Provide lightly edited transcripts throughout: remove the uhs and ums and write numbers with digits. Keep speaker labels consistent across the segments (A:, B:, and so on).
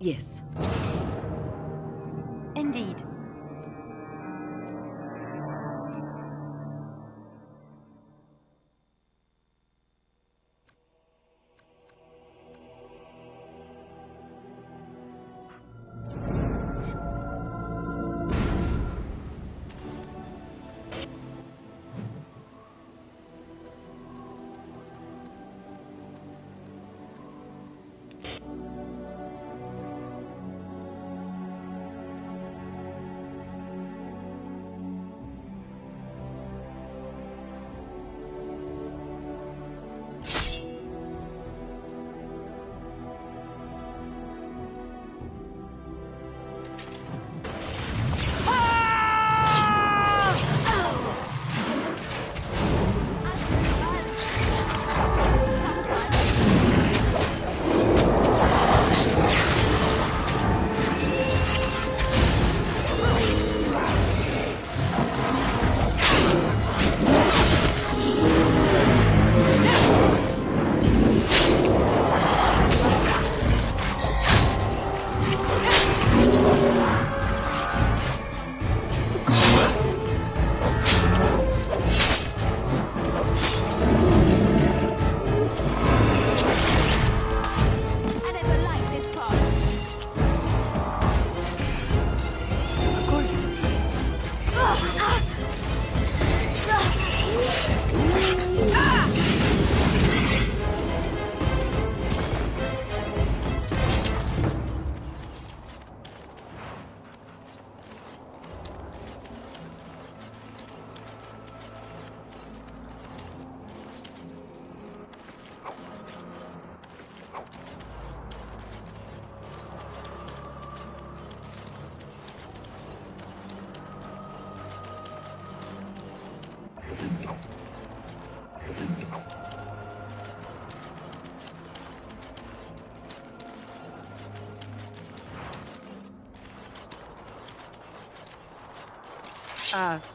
A: Yes.
B: Indeed.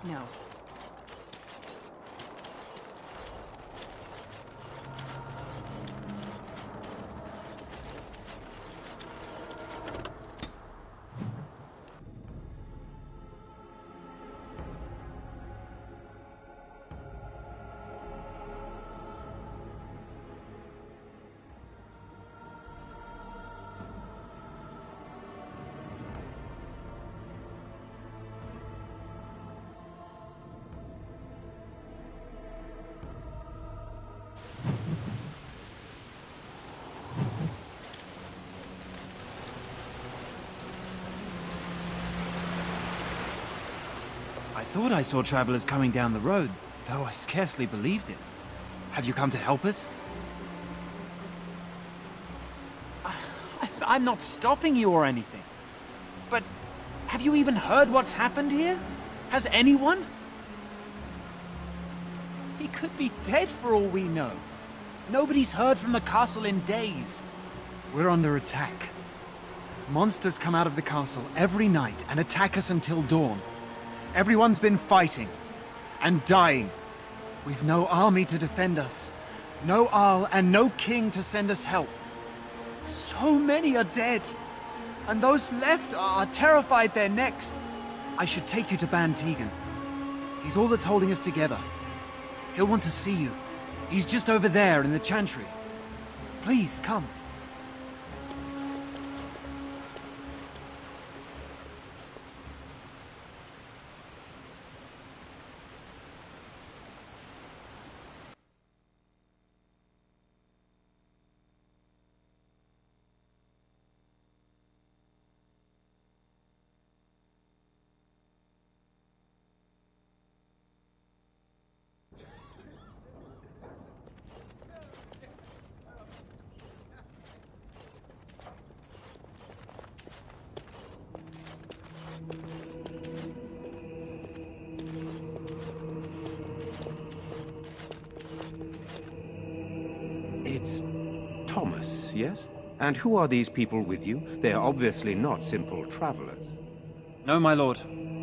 C: No.
D: I thought I saw travelers coming down the road, though I scarcely believed it. Have you come to help us? I'm not stopping you or anything. But have you even heard what's happened here? Has anyone? He could be dead for all we know. Nobody's heard from the castle in days. We're under attack. Monsters come out of the castle every night and attack us until dawn. Everyone's been fighting and dying. We've no army to defend us, no Arl and no king to send us help. So many are dead, and those left are terrified they're next. I should take you to Ban Tegan. He's all that's holding us together. He'll want to see you. He's just over there in the chantry. Please, come.
E: It's Thomas, yes? And who are these people with you? They are obviously not simple travelers.
D: No, my lord.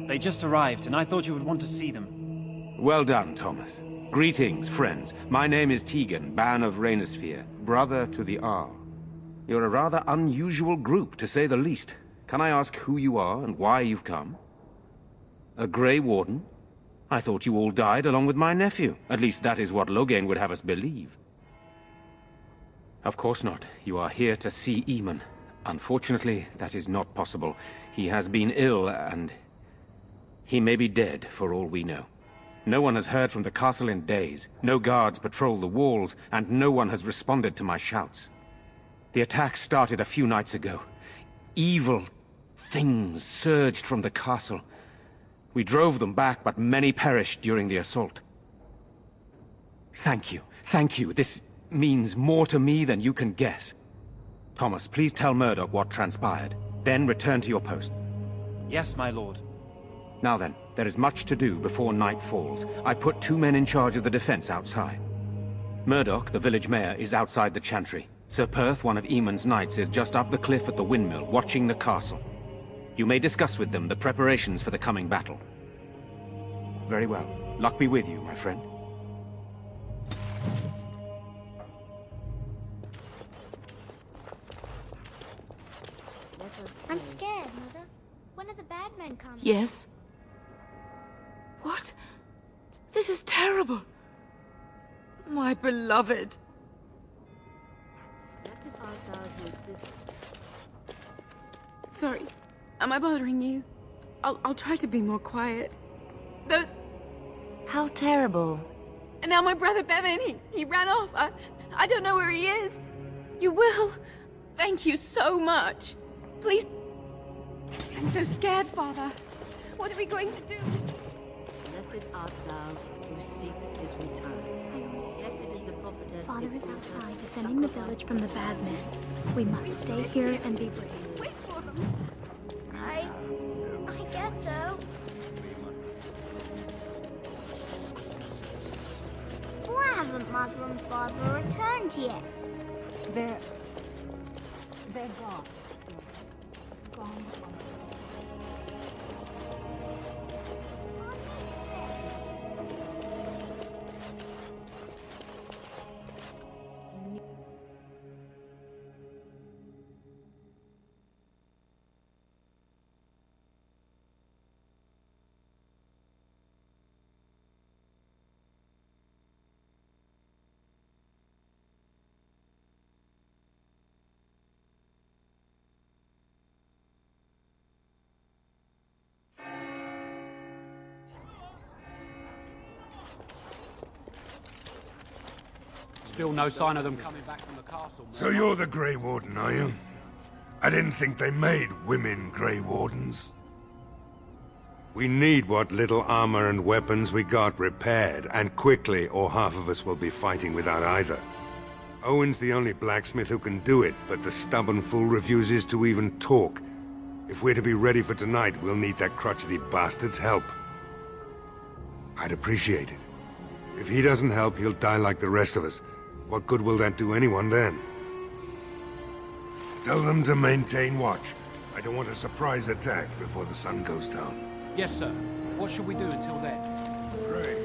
D: They just arrived, and I thought you would want to see them.
E: Well done, Thomas. Greetings, friends. My name is Tegan, Ban of Reynisfere, brother to the Arl. You're a rather unusual group, to say the least. Can I ask who you are and why you've come? A Grey Warden? I thought you all died along with my nephew. At least that is what Loghain would have us believe. Of course not. You are here to see Eamon. Unfortunately, that is not possible. He has been ill, and he may be dead, for all we know. No one has heard from the castle in days. No guards patrol the walls, and no one has responded to my shouts. The attack started a few nights ago. Evil things surged from the castle. We drove them back, but many perished during the assault. Thank you. Thank you. This means more to me than you can guess. Thomas, please tell Murdoch what transpired. Then return to your post.
D: Yes, my lord.
E: Now then, there is much to do before night falls. I put 2 men in charge of the defense outside. Murdoch, the village mayor, is outside the chantry. Sir Perth, one of Eamon's knights, is just up the cliff at the windmill, watching the castle. You may discuss with them the preparations for the coming battle. Very well. Luck be with you, my friend.
A: I'm scared, Mother. When are the bad men coming?
B: Yes? What? This is terrible. My beloved. Sorry. Am I bothering you? I'll try to be more quiet. Those...
C: How terrible.
B: And now my brother Bevan, he ran off. I don't know where he is. You will. Thank you so much. Please. I'm so scared, Father. What are we going to do?
C: Blessed art thou who seeks his return. Blessed is the prophetess.
A: Father is outside defending the village from the bad men. We must stay here and be brave.
B: Wait for them.
A: I guess so. Why haven't Mother and Father returned yet?
F: They're gone. Gone.
D: Still no sign of them coming back from the castle.
G: So you're the Grey Warden, are you? I didn't think they made women Grey Wardens. We need what little armor and weapons we got repaired, and quickly, or half of us will be fighting without either. Owen's the only blacksmith who can do it, but the stubborn fool refuses to even talk. If we're to be ready for tonight, we'll need that crotchety bastard's help. I'd appreciate it. If he doesn't help, he'll die like the rest of us. What good will that do anyone then? Tell them to maintain watch. I don't want a surprise attack before the sun goes down.
D: Yes, sir. What should we do until then?
G: Great.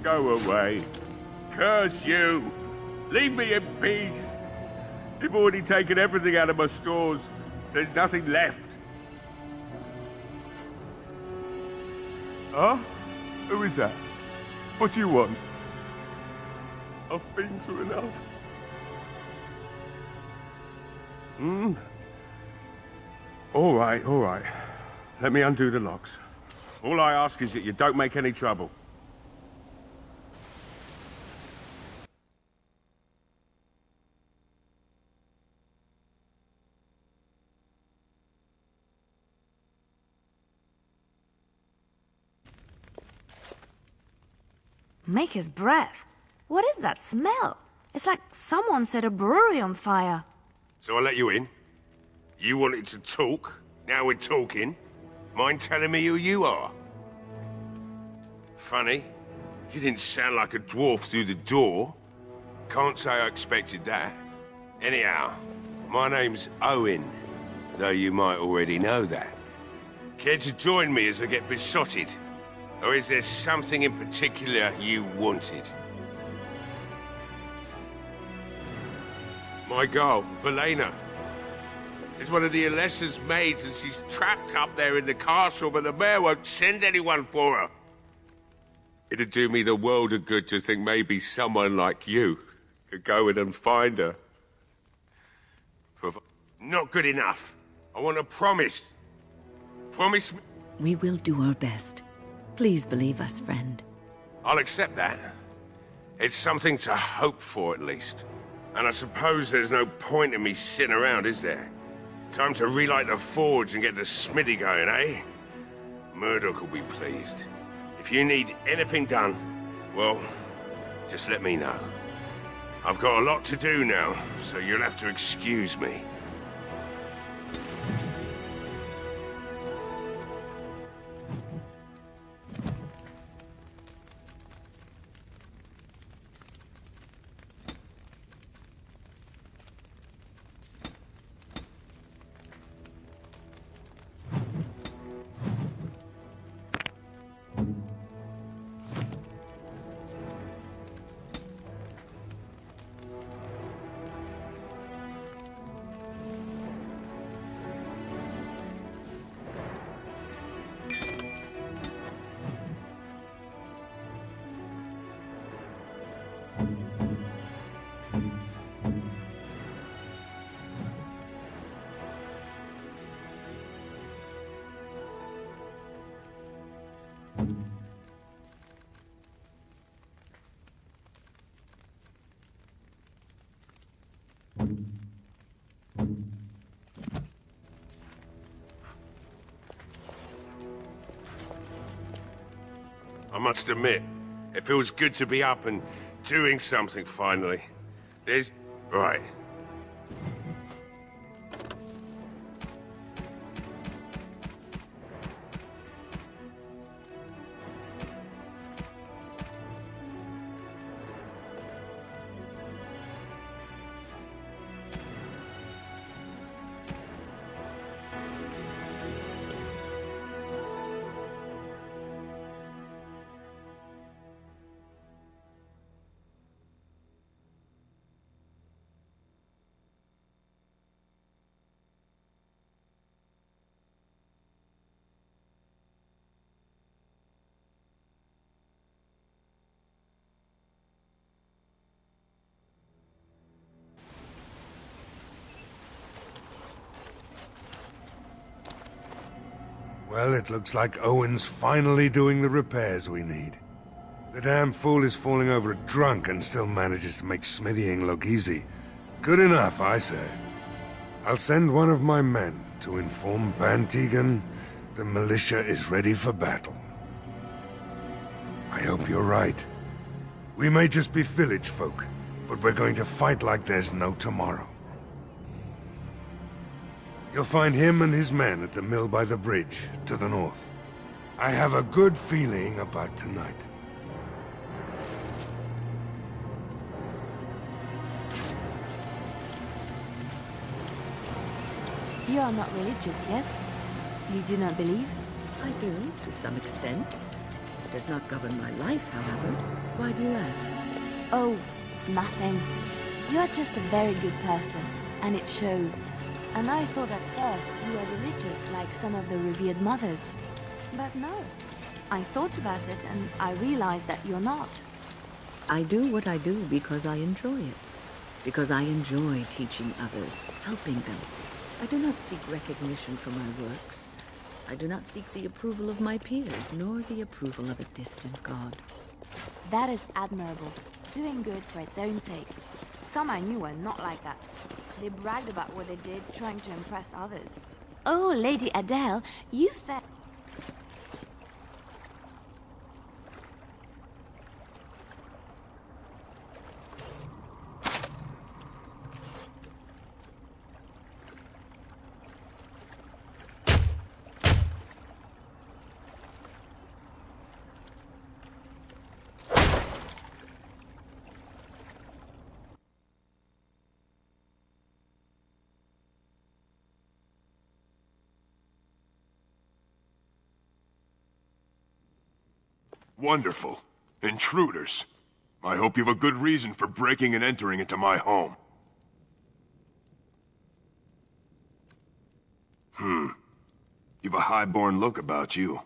H: Go away. Curse you! Leave me in peace! You've already taken everything out of my stores. There's nothing left. Huh? Who is that? What do you want? I've been through enough. All right. Let me undo the locks. All I ask is that you don't make any trouble.
C: Make his breath. What is that smell? It's like someone set a brewery on fire.
G: So I let you in. You wanted to talk. Now we're talking. Mind telling me who you are? Funny. You didn't sound like a dwarf through the door. Can't say I expected that. Anyhow, my name's Owen, though you might already know that. Care to join me as I get besotted? Or is there something in particular you wanted?
H: My girl, Velena, is one of the Alessa's maids, and she's trapped up there in the castle, but the mayor won't send anyone for her. It'd do me the world of good to think maybe someone like you could go in and find her. Not good enough. I want a promise. Promise me.
C: We will do our best. Please believe us, friend.
H: I'll accept that. It's something to hope for, at least. And I suppose there's no point in me sitting around, is there? Time to relight the forge and get the smithy going, eh? Murdoch will be pleased. If you need anything done, well, just let me know. I've got a lot to do now, so you'll have to excuse me. I must admit, it feels good to be up and doing something finally. There's... right.
G: Well, it looks like Owen's finally doing the repairs we need. The damn fool is falling over drunk and still manages to make smithying look easy. Good enough, I say. I'll send one of my men to inform Bantegan the militia is ready for battle. I hope you're right. We may just be village folk, but we're going to fight like there's no tomorrow. You'll find him and his men at the mill by the bridge, to the north. I have a good feeling about tonight.
C: You are not religious, yes? You do not believe? I do, to some extent. It does not govern my life, however. Why do you ask?
I: Oh, nothing. You are just a very good person, and it shows. And I thought at first you were religious like some of the revered mothers. But no. I thought about it and I realized that you're not.
C: I do what I do because I enjoy it. Because I enjoy teaching others, helping them. I do not seek recognition for my works. I do not seek the approval of my peers, nor the approval of a distant god.
I: That is admirable. Doing good for its own sake. Some I knew were not like that. They bragged about what they did, trying to impress others. Oh, Lady Adele, you fed...
J: Wonderful. Intruders. I hope you have a good reason for breaking and entering into my home. You've a high-born look about you.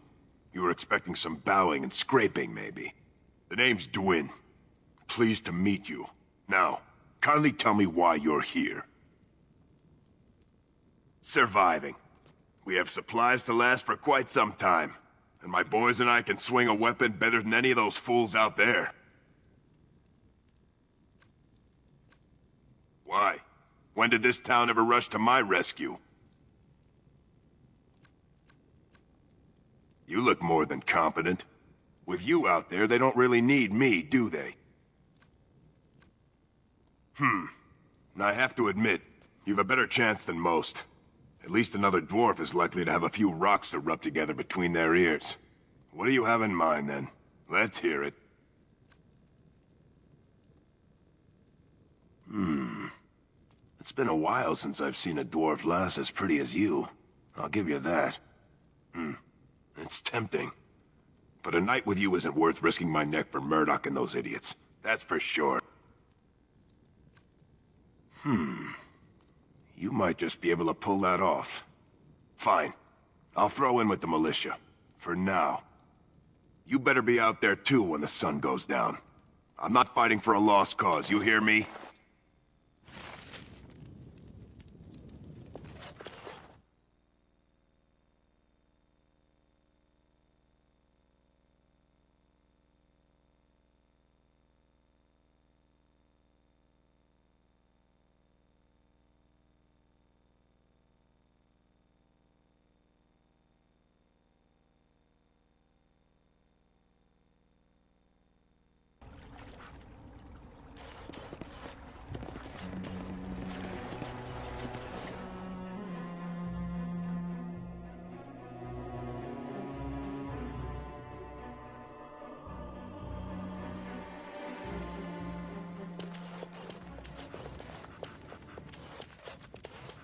J: You were expecting some bowing and scraping, maybe. The name's Dwyn. Pleased to meet you. Now, kindly tell me why you're here. Surviving. We have supplies to last for quite some time. And my boys and I can swing a weapon better than any of those fools out there. Why? When did this town ever rush to my rescue? You look more than competent. With you out there, they don't really need me, do they? I have to admit, you've a better chance than most. At least another dwarf is likely to have a few rocks to rub together between their ears. What do you have in mind, then? Let's hear it. It's been a while since I've seen a dwarf lass as pretty as you. I'll give you that. It's tempting. But a night with you isn't worth risking my neck for Murdoch and those idiots. That's for sure. You might just be able to pull that off. Fine. I'll throw in with the militia. For now. You better be out there too when the sun goes down. I'm not fighting for a lost cause, you hear me?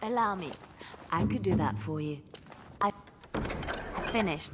I: Allow me. I could do that for you. I finished.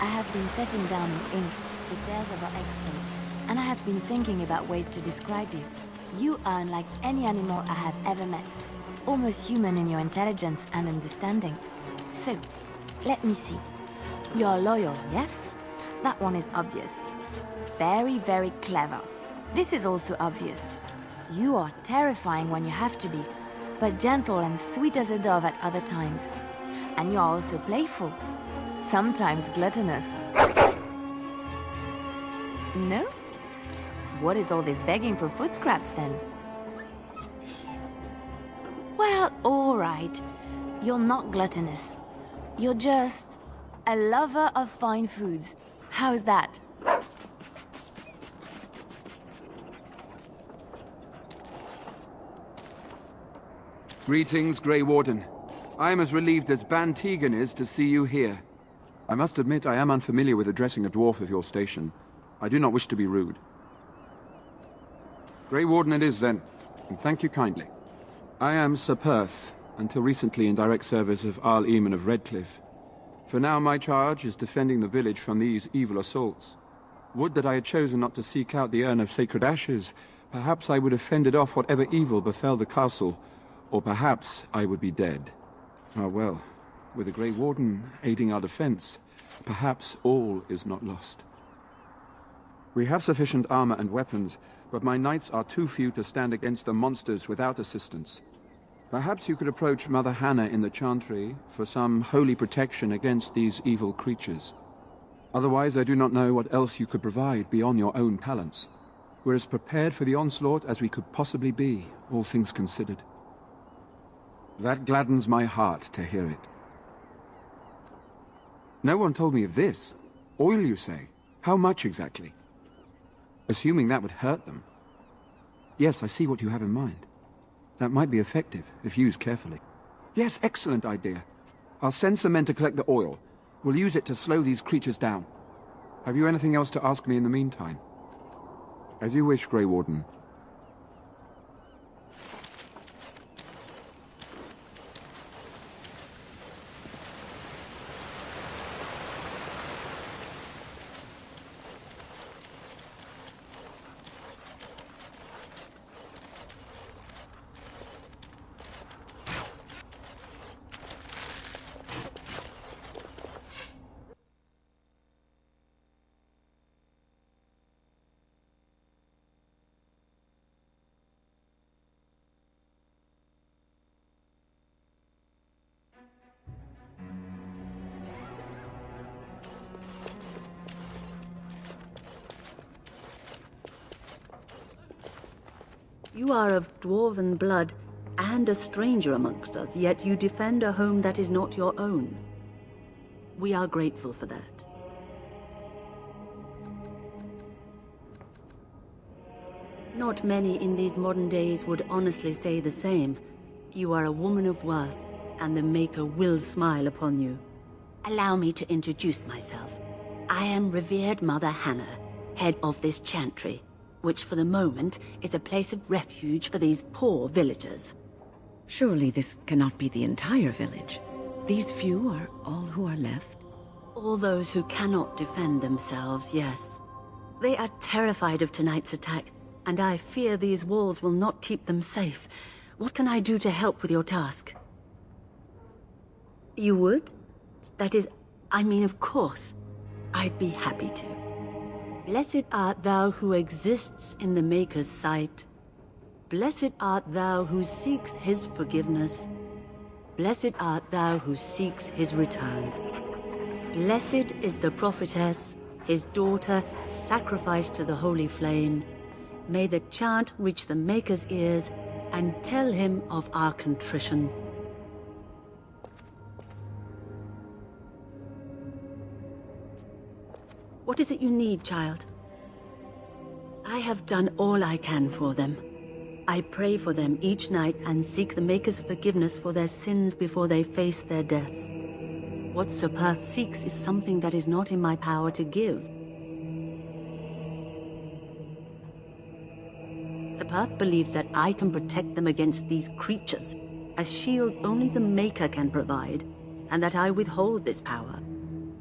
I: I have been setting down in ink the tales of our exploits, and I have been thinking about ways to describe you. You are unlike any animal I have ever met, almost human in your intelligence and understanding. So, let me see. You're loyal, yes? That one is obvious. Very, very clever. This is also obvious. You are terrifying when you have to be, but gentle and sweet as a dove at other times. And you are also playful. Sometimes gluttonous. No? What is all this begging for food scraps then? Well, all right. You're not gluttonous. You're just a lover of fine foods. How's that?
K: Greetings, Grey Warden. I am as relieved as Ban Tegan is to see you here. I must admit I am unfamiliar with addressing a dwarf of your station. I do not wish to be rude. Grey Warden it is, then, and thank you kindly. I am Sir Perth, until recently in direct service of Arl Eamon of Redcliffe. For now my charge is defending the village from these evil assaults. Would that I had chosen not to seek out the Urn of Sacred Ashes. Perhaps I would have fended off whatever evil befell the castle, or perhaps I would be dead. Ah well, with the Grey Warden aiding our defense, perhaps all is not lost. We have sufficient armor and weapons, but my knights are too few to stand against the monsters without assistance. Perhaps you could approach Mother Hannah in the Chantry for some holy protection against these evil creatures. Otherwise, I do not know what else you could provide beyond your own talents. We're as prepared for the onslaught as we could possibly be, all things considered. That gladdens my heart to hear it. No one told me of this. Oil, you say? How much exactly? Assuming that would hurt them. Yes, I see what you have in mind. That might be effective, if used carefully. Yes, excellent idea. I'll send some men to collect the oil. We'll use it to slow these creatures down. Have you anything else to ask me in the meantime? As you wish, Grey Warden.
C: You are of dwarven blood and a stranger amongst us, yet you defend a home that is not your own. We are grateful for that. Not many in these modern days would honestly say the same. You are a woman of worth, and the Maker will smile upon you. Allow me to introduce myself. I am revered Mother Hannah, head of this chantry, which for the moment is a place of refuge for these poor villagers.
L: Surely this cannot be the entire village. These few are all who are left?
C: All those who cannot defend themselves, yes. They are terrified of tonight's attack, and I fear these walls will not keep them safe. What can I do to help with your task? You would? That is, I mean, of course. I'd be happy to. Blessed art thou who exists in the Maker's sight. Blessed art thou who seeks his forgiveness. Blessed art thou who seeks his return. Blessed is the prophetess, his daughter, sacrificed to the holy flame. May the chant reach the Maker's ears and tell him of our contrition. What is it you need, child? I have done all I can for them. I pray for them each night and seek the Maker's forgiveness for their sins before they face their deaths. What Sir Perth seeks is something that is not in my power to give. Sir Perth believes that I can protect them against these creatures, a shield only the Maker can provide, and that I withhold this power.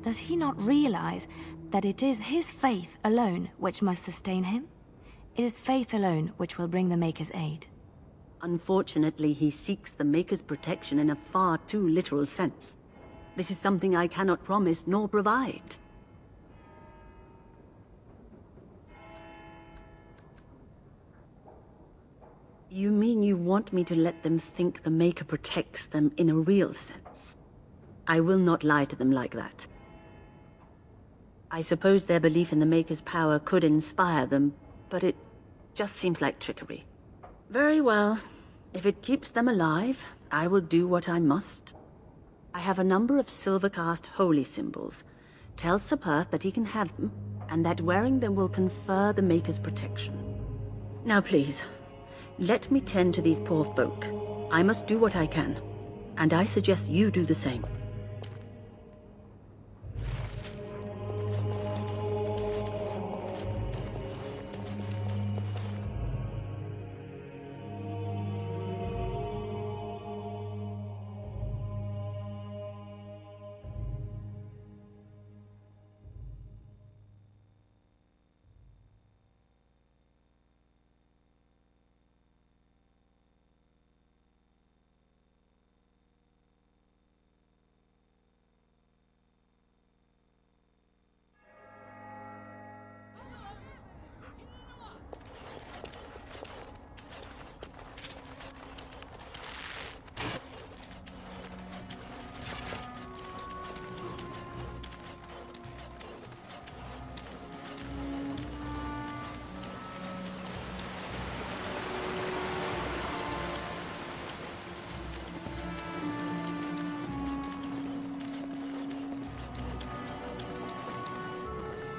I: Does he not realize that it is his faith alone which must sustain him? It is faith alone which will bring the Maker's aid.
C: Unfortunately, he seeks the Maker's protection in a far too literal sense. This is something I cannot promise nor provide. You mean you want me to let them think the Maker protects them in a real sense? I will not lie to them like that. I suppose their belief in the Maker's power could inspire them, but it just seems like trickery. Very well. If it keeps them alive, I will do what I must. I have a number of silver-cast holy symbols. Tell Sir Perth that he can have them, and that wearing them will confer the Maker's protection. Now please, let me tend to these poor folk. I must do what I can, and I suggest you do the same.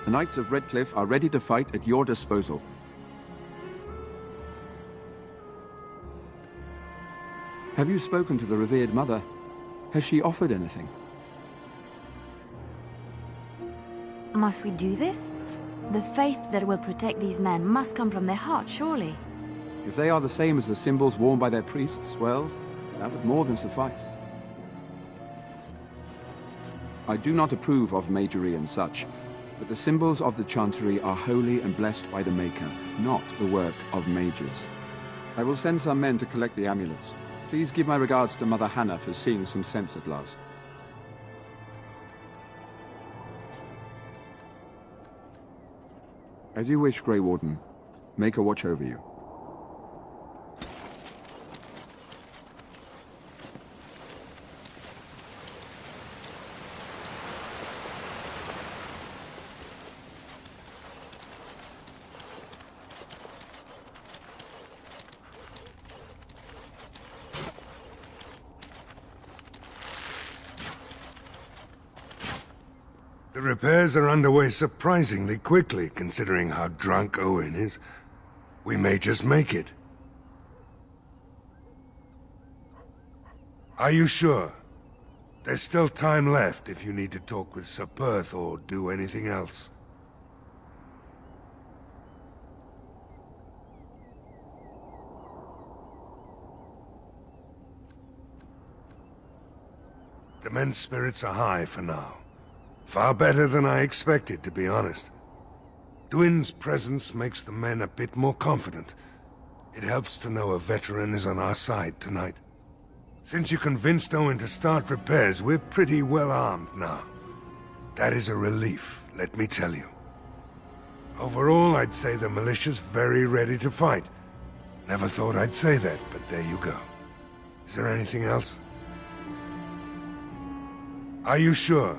K: The Knights of Redcliffe are ready to fight at your disposal. Have you spoken to the revered mother? Has she offered anything?
I: Must we do this? The faith that will protect these men must come from their heart, surely.
K: If they are the same as the symbols worn by their priests, well, that would more than suffice. I do not approve of magery and such, but the symbols of the Chantry are holy and blessed by the Maker, not the work of mages. I will send some men to collect the amulets. Please give my regards to Mother Hannah for seeing some sense at last. As you wish, Grey Warden. Make a watch over you.
G: The repairs are underway surprisingly quickly, considering how drunk Owen is. We may just make it. Are you sure? There's still time left if you need to talk with Sir Perth or do anything else. The men's spirits are high for now. Far better than I expected, to be honest. Dwyn's presence makes the men a bit more confident. It helps to know a veteran is on our side tonight. Since you convinced Owen to start repairs, we're pretty well armed now. That is a relief, let me tell you. Overall, I'd say the militia's very ready to fight. Never thought I'd say that, but there you go. Is there anything else? Are you sure?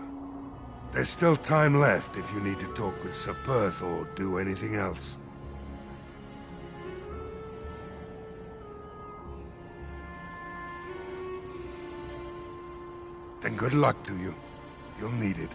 G: There's still time left if you need to talk with Sir Perth or do anything else. Then good luck to you. You'll need it.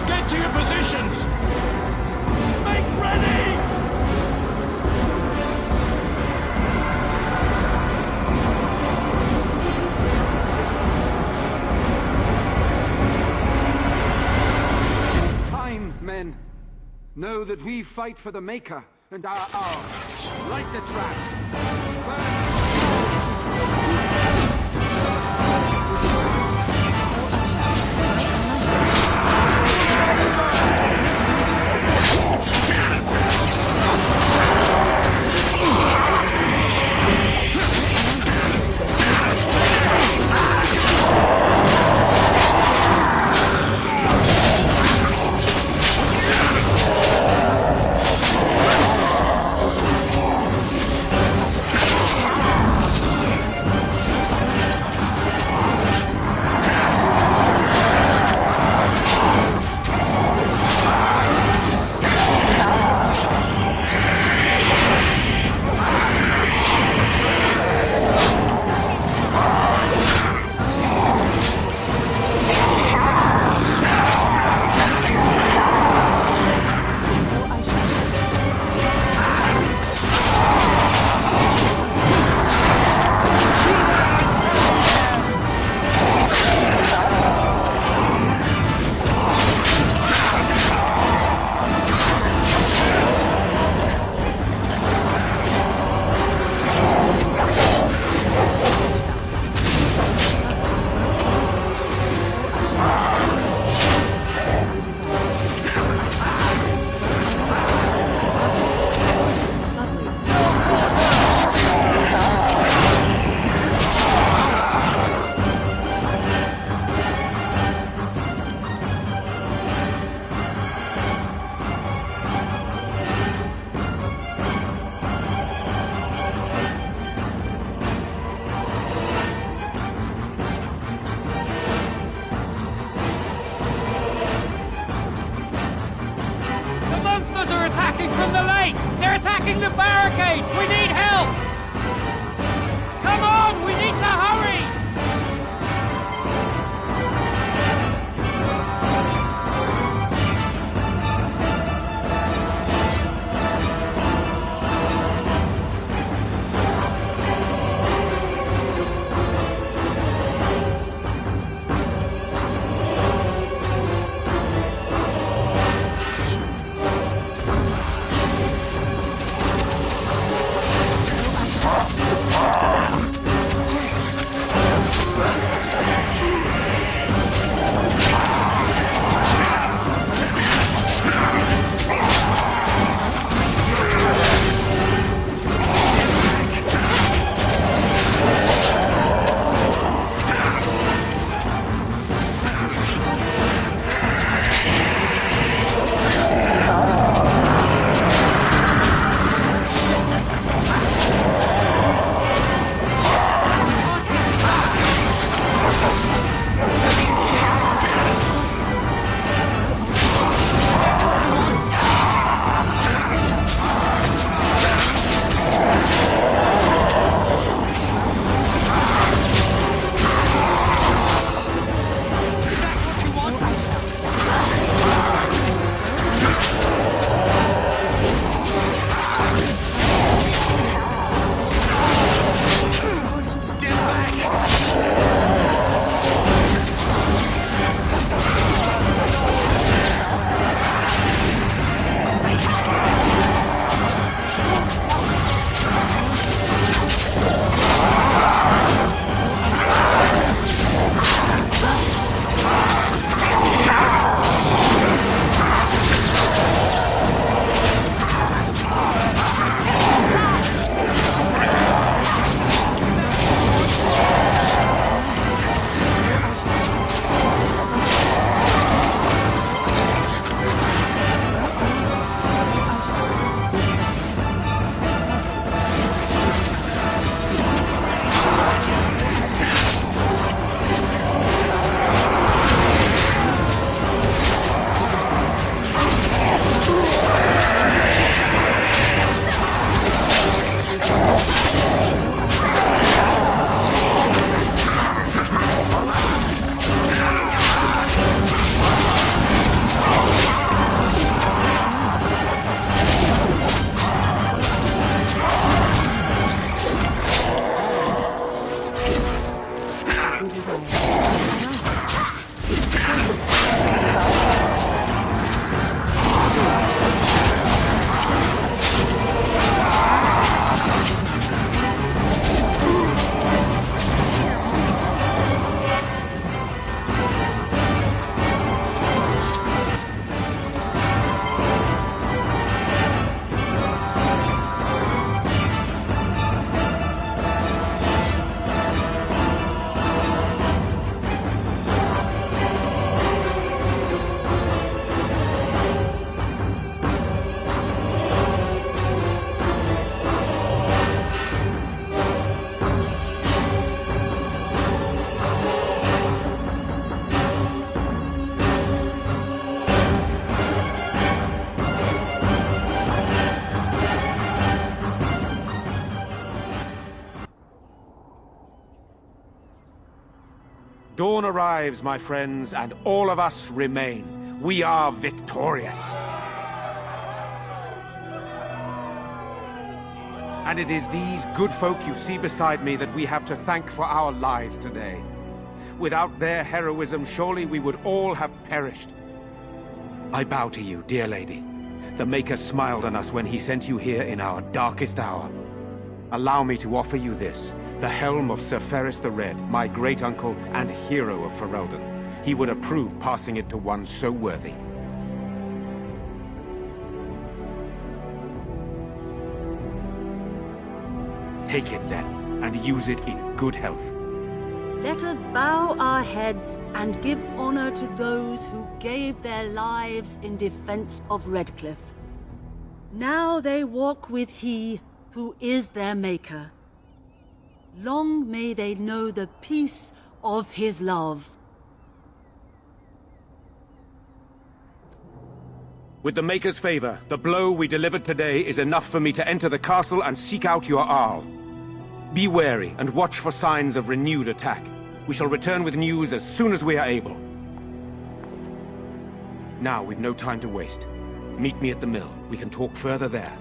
D: Get to your positions! Make ready!
K: It's time, men. Know that we fight for the Maker and our hour. Light the traps. Burn.
D: They're attacking the barricades! We need help! Come on, we need to hurry!
E: Dawn arrives, my friends, and all of us remain. We are victorious. And it is these good folk you see beside me that we have to thank for our lives today. Without their heroism, surely we would all have perished. I bow to you, dear lady. The Maker smiled on us when he sent you here in our darkest hour. Allow me to offer you this, the helm of Sir Ferris the Red, my great-uncle and hero of Ferelden. He would approve passing it to one so worthy. Take it then, and use it in good health.
M: Let us bow our heads and give honor to those who gave their lives in defense of Redcliffe. Now they walk with he who is their maker. Long may they know the peace of his love.
E: With the Maker's favor, the blow we delivered today is enough for me to enter the castle and seek out your Arl. Be wary and watch for signs of renewed attack. We shall return with news as soon as we are able. Now, we've no time to waste. Meet me at the mill. We can talk further there.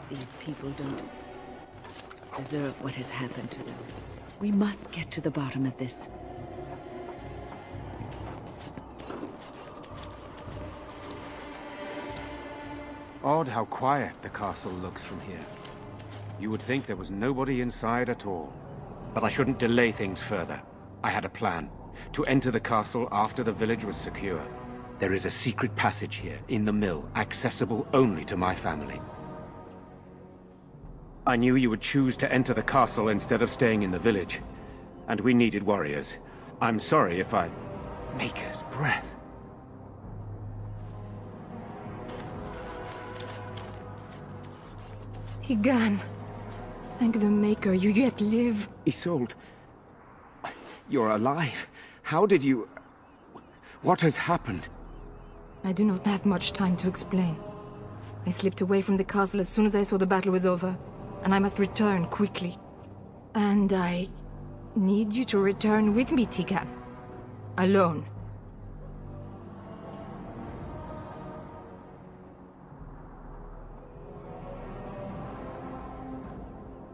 C: These people don't deserve what has happened to them. We must get to the bottom of this.
E: Odd how quiet the castle looks from here. You would think there was nobody inside at all. But I shouldn't delay things further. I had a plan. To enter the castle after the village was secure. There is a secret passage here, in the mill, accessible only to my family. I knew you would choose to enter the castle instead of staying in the village. And we needed warriors. I'm sorry if I... Maker's breath.
F: Tigan, thank the Maker, you yet live.
E: Isolde, you're alive. How did you... What has happened?
F: I do not have much time to explain. I slipped away from the castle as soon as I saw the battle was over, and I must return quickly. And I need you to return with me, Tigan. Alone.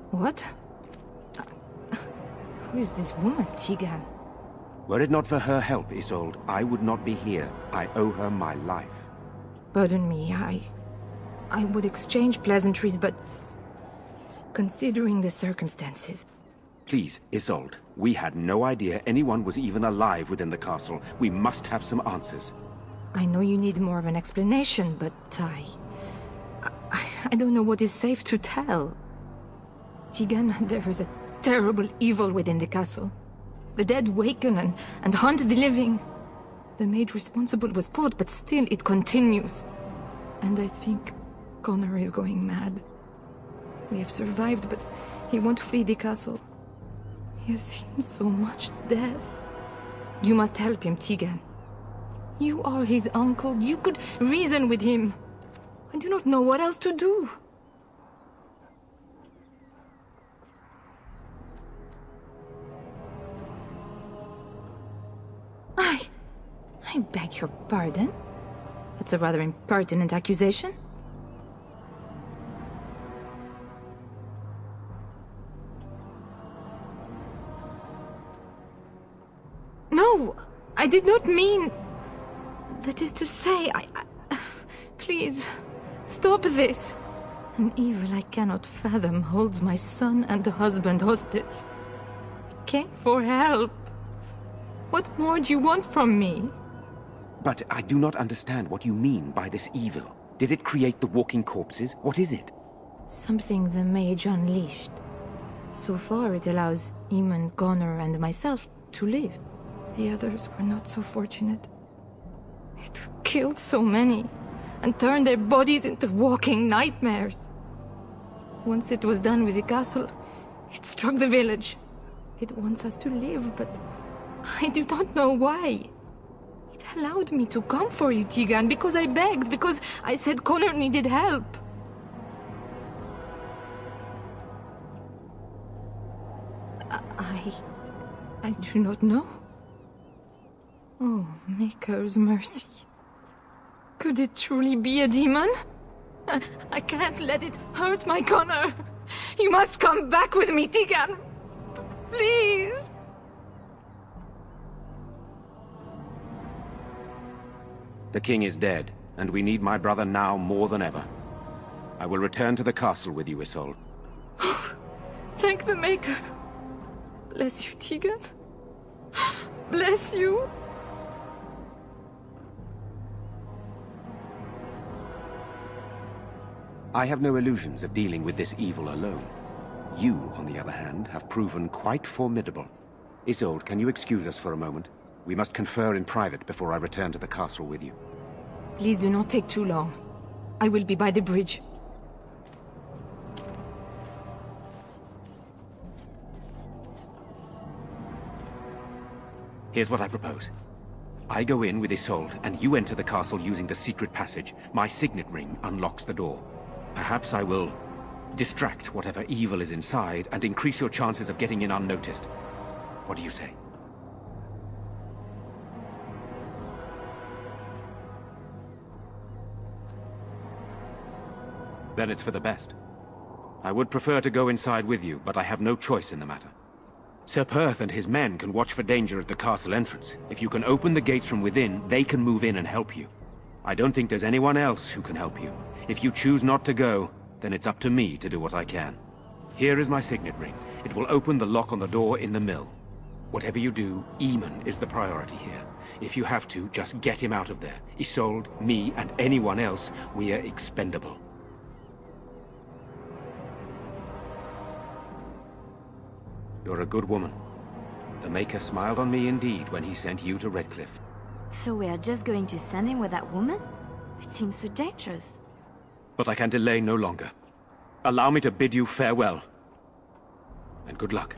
F: What? Who is this woman, Tigan?
E: Were it not for her help, Isolde, I would not be here. I owe her my life.
F: Pardon me, I would exchange pleasantries, but... considering the circumstances...
E: Please, Isolde, we had no idea anyone was even alive within the castle. We must have some answers.
F: I know you need more of an explanation, but I don't know what is safe to tell. Tigan, there is a terrible evil within the castle. The dead waken and hunt the living. The maid responsible was caught, but still it continues. And I think Connor is going mad. We have survived, but he won't flee the castle. He has seen so much death. You must help him, Tigan. You are his uncle. You could reason with him. I do not know what else to do. I beg your pardon? That's a rather impertinent accusation. No, I did not mean... That is to say, Please, stop this. An evil I cannot fathom holds my son and husband hostage. I came for help. What more do you want from me?
E: But I do not understand what you mean by this evil. Did it create the walking corpses? What is it?
F: Something the mage unleashed. So far it allows Eamon, Connor, and myself to live. The others were not so fortunate. It killed so many, and turned their bodies into walking nightmares. Once it was done with the castle, it struck the village. It wants us to live, but I do not know why. It allowed me to come for you, Teagan, because I begged, because I said Connor needed help. I do not know. Oh, Maker's mercy. Could it truly be a demon? I can't let it hurt my Connor. You must come back with me, Teagan. Please.
E: The king is dead, and we need my brother now more than ever. I will return to the castle with you, Isolde.
F: Thank the Maker. Bless you, Teagan. Bless you.
E: I have no illusions of dealing with this evil alone. You, on the other hand, have proven quite formidable. Isolde, can you excuse us for a moment? We must confer in private before I return to the castle with you.
F: Please do not take too long. I will be by the bridge.
E: Here's what I propose. I go in with Isolde, and you enter the castle using the secret passage. My signet ring unlocks the door. Perhaps I will distract whatever evil is inside and increase your chances of getting in unnoticed. What do you say? Then it's for the best. I would prefer to go inside with you, but I have no choice in the matter. Sir Perth and his men can watch for danger at the castle entrance. If you can open the gates from within, they can move in and help you. I don't think there's anyone else who can help you. If you choose not to go, then it's up to me to do what I can. Here is my signet ring. It will open the lock on the door in the mill. Whatever you do, Eamon is the priority here. If you have to, just get him out of there. Isolde, me, and anyone else, we are expendable. You're a good woman. The Maker smiled on me indeed when he sent you to Redcliffe.
I: So we are just going to send him with that woman? It seems so dangerous.
E: But I can delay no longer. Allow me to bid you farewell. And good luck.